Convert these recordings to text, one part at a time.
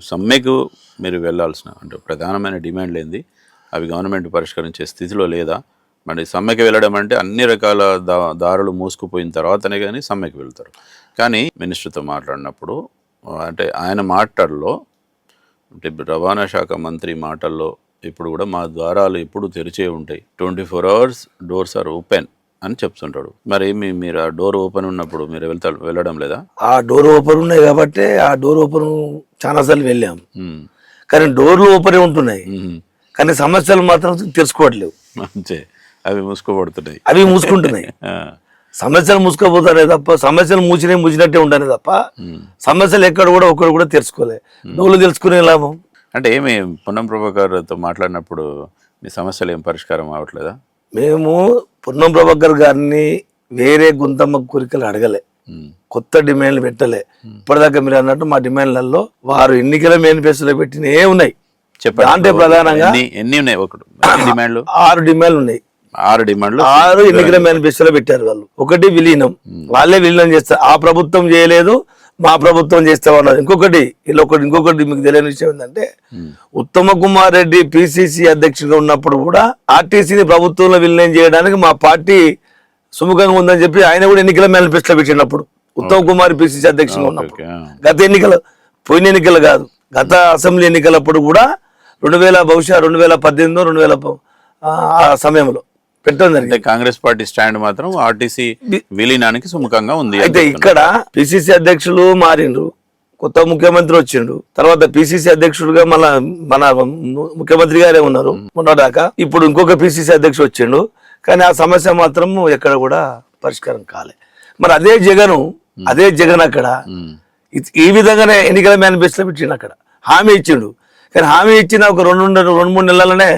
సమ్మెకు మీరు వెళ్ళాల్సిన అంటే ప్రధానమైన డిమాండ్లు ఏంది, అవి గవర్నమెంట్ పరిష్కరించే స్థితిలో లేదా? మరి సమ్మెకి వెళ్ళడం అంటే అన్ని రకాల దారులు మూసుకుపోయిన తర్వాతనే కానీ సమ్మెకి వెళ్తారు. కానీ మినిస్టర్తో మాట్లాడినప్పుడు అంటే ఆయన మాటల్లో అంటే రవాణా శాఖ మంత్రి మాటల్లో ఇప్పుడు కూడా మా ద్వారాలు ఎప్పుడు తెరిచే ఉంటాయి, 24 hours డోర్స్ ఆర్ ఓపెన్ అని చెప్తుంటాడు. మరి మీరు ఆ డోర్ ఓపెన్ ఉన్నప్పుడు మీరు వెళ్ళడం లేదా? ఆ డోర్ ఓపెన్ ఉన్నాయి కాబట్టి ఆ డోర్ ఓపెన్ చాలాసార్లు వెళ్ళాం. కానీ డోర్లు ఓపెన్ ఉంటున్నాయి కానీ సమస్యలు మాత్రం తెలుసుకోవట్లేవు. అంతే, అవి మూసుకోబడుతున్నాయి, అవి మూసుకుంటున్నాయి. సమస్యలు మూసుకోపోతానే తప్ప సమస్యలు మూసినట్టే ఉండాలి తప్ప సమస్యలు ఎక్కడ కూడా ఒకరు కూడా తెలుసుకోలే. డోర్లు తెలుసుకునే లాభం అంటే ఏమి? పొన్నం ప్రభాకర్తో మాట్లాడినప్పుడు మీ సమస్యలు ఏం పరిష్కారం అవ్వట్లేదా? మేము పొన్నం ప్రభాకర్ గారిని వేరే గుంతమ్మ కోరికలు అడగలే, కొత్త డిమాండ్లు పెట్టలే. ఇప్పటిదాకా మీరు అన్నట్టు మా డిమాండ్లలో వారు ఎన్నికల మేనిఫెస్టోలో పెట్టినవే ఉన్నాయి. చెప్పండి. అంటే ప్రధానంగా ఎన్ని ఉన్నాయి? 6 డిమాండ్లు ఉన్నాయి. 6 డిమాండ్లు 6 ఎన్నికల మేనిఫెస్టోలో పెట్టారు వాళ్ళు. ఒకటి విలీనం, వాళ్ళే విలీనం చేస్తారు. ఆ ప్రభుత్వం చేయలేదు, మా ప్రభుత్వం చేస్తామన్నారు. ఇంకొకటి మీకు తెలియని విషయం ఏంటంటే ఉత్తమ కుమార్ రెడ్డి పిసిసి అధ్యక్షుడిగా ఉన్నప్పుడు కూడా ఆర్టీసీని ప్రభుత్వంలో విలీనం చేయడానికి మా పార్టీ సుముఖంగా ఉందని చెప్పి ఆయన కూడా ఎన్నికల మేనిఫెస్టోలో పెట్టినప్పుడు ఉత్తమ్ కుమార్ పిసిసి అధ్యక్షుడిగా ఉన్నప్పుడు. గత ఎన్నికలు, పోయిన ఎన్నికలు కాదు, గత అసెంబ్లీ ఎన్నికలప్పుడు కూడా 2018 2000 ఆ సమయంలో పెట్టడం జరిగింది. కాంగ్రెస్ పార్టీ స్టాండ్ మాత్రం ఆర్టీసీ విలీనానికి సుముఖంగా ఉంది. అయితే ఇక్కడ పిసిసి అధ్యక్షులు మారిండ్రు, కొత్త ముఖ్యమంత్రి వచ్చిండు, తర్వాత పిసిసి అధ్యక్షుడుగా మన ముఖ్యమంత్రి గారే ఉన్నారు మొన్నదాకా. ఇప్పుడు ఇంకొక పిసిసి అధ్యక్షుడు వచ్చిండు, కానీ ఆ సమస్య మాత్రం ఎక్కడ కూడా పరిష్కారం కాలే. మరి అదే జగన్ అక్కడ ఈ విధంగానే ఎన్నికల మేనిఫెస్టో పెట్టిండు, అక్కడ హామీ ఇచ్చిండు. కానీ హామీ ఇచ్చిన ఒక 2-3 నెలలనే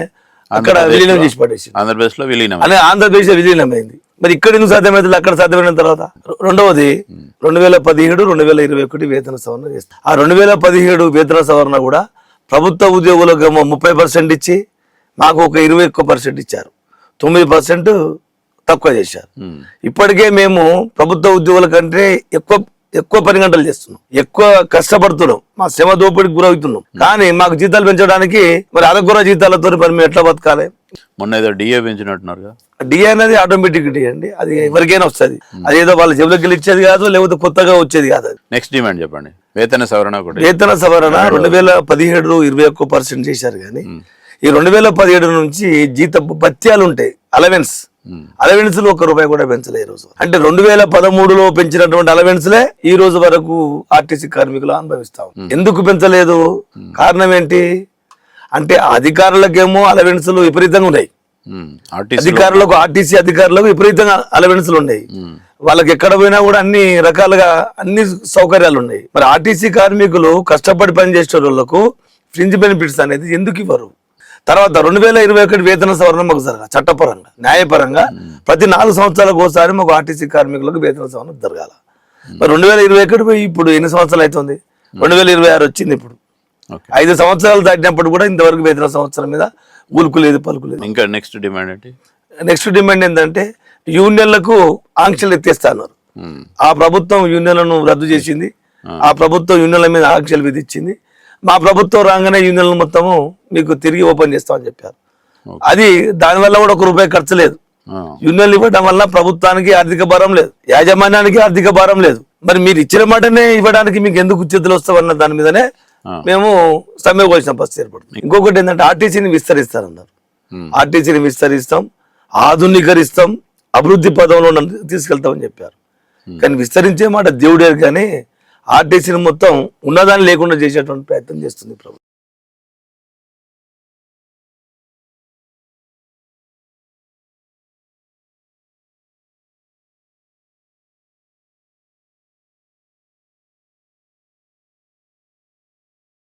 అక్కడ విలీనం చేసి పడేసి ఆంధ్రప్రదేశ్ లో విలీనం విలీనమైంది. మరి ఇక్కడ ఎందుకు సాధ్యమవుతుంది, అక్కడ సాధ్యమైన తర్వాత? రెండవది 2017-2021 వేతన సవరణ చేస్తారు. ఆ 2017 వేతన సవరణ కూడా ప్రభుత్వ ఉద్యోగులకు 30% ఇచ్చి మాకు ఒక 21% ఇచ్చారు, 9% తక్కువ చేశారు. ఇప్పటికే మేము ప్రభుత్వ ఉద్యోగుల కంటే ఎక్కువ పని గంటలు చేస్తున్నాం, ఎక్కువ కష్టపడుతున్నాం, మా శ్రమ దోపిడికి గురవుతున్నాం. కానీ మాకు జీతాలు పెంచడానికి మరి అదొక జీతాలతో మరి మేము ఎట్లా బతకాలి? మొన్న ఏదో డిఏ పెంచినట్టున్నారు. డిఏ అనేది ఆటోమేటిక్ డిఏ అండి, అది ఎవరికైనా వస్తుంది. అదేదో వాళ్ళ జేబులోకి ఇచ్చేది కాదు, లేకపోతే కొత్తగా వచ్చేది కాదు. నెక్స్ట్ డిమాండ్ చెప్పండి. వేతన సవరణ 2017 21% చేశారు. కానీ ఈ 2017 నుంచి జీత భత్యాలు ఉంటాయి, అలవెన్స్ లో ₹1 కూడా పెంచలే ఈ రోజు. అంటే 2013లో పెంచినటువంటి అలవెన్స్లే ఈ రోజు వరకు ఆర్టీసీ కార్మికులు అనుభవిస్తాం. ఎందుకు పెంచలేదు? కారణం ఏంటి అంటే అధికారులకేమో అలవెన్స్లు విపరీతంగా ఉన్నాయి, ఆర్టీసీ అధికారులకు విపరీతంగా అలవెన్స్లు ఉన్నాయి. వాళ్ళకి ఎక్కడ పోయినా కూడా అన్ని రకాలుగా అన్ని సౌకర్యాలు ఉన్నాయి. మరి ఆర్టీసీ కార్మికులు కష్టపడి పనిచేసే వాళ్ళకు ఫ్రింజ్ బెనిఫిట్స్ అనేది ఎందుకు ఇవ్వరు? తర్వాత 2021 వేతన సవరణ మాకు జరగాలి, చట్టపరంగా న్యాయపరంగా ప్రతి 4 సంవత్సరాలకు ఒకసారి మాకు ఆర్టీసీ కార్మికులకు వేతన సవరణ జరగాల. మరి 2021 ఇప్పుడు ఎన్ని సంవత్సరాలు అవుతుంది? 2026 వచ్చింది. ఇప్పుడు 5 సంవత్సరాలు దాటినప్పుడు కూడా ఇంతవరకు వేతన సంవత్సరం మీద ఉలుకు లేదు, పలుకు లేదు. ఇంకా నెక్స్ట్ డిమాండ్ ఏంటి? నెక్స్ట్ డిమాండ్ ఏంటంటే యూనియన్లకు ఆంక్షలు ఎత్తేస్తున్నారు. ఆ ప్రభుత్వం యూనియన్లను రద్దు చేసింది, ఆ ప్రభుత్వం యూనియన్ల మీద ఆంక్షలు విధించింది. మా ప్రభుత్వం రాగానే యూనియన్లు మొత్తము మీకు తిరిగి ఓపెన్ చేస్తామని చెప్పారు. అది దానివల్ల కూడా ₹1 ఖర్చు లేదు. యూనియన్లు ఇవ్వడం వల్ల ప్రభుత్వానికి ఆర్థిక భారం లేదు, యాజమాన్యానికి ఆర్థిక భారం లేదు. మరి మీరు ఇచ్చిన మాటనే ఇవ్వడానికి మీకు ఎందుకు చేతులు వస్తామన్న దాని మీదనే మేము సమ్మె కోసిన పరిస్థితి ఏర్పడుతుంది. ఇంకొకటి ఏంటంటే ఆర్టీసీని విస్తరిస్తారన్నారు. ఆర్టీసీని విస్తరిస్తాం, ఆధునీకరిస్తాం, అభివృద్ధి పదంలో తీసుకెళ్తామని చెప్పారు. కానీ విస్తరించే మాట దేవుడే, కానీ ఆర్టీసీని మొత్తం ఉన్నదాన్ని లేకుండా చేసేటువంటి ప్రయత్నం చేస్తుంది ప్రభుత్వం.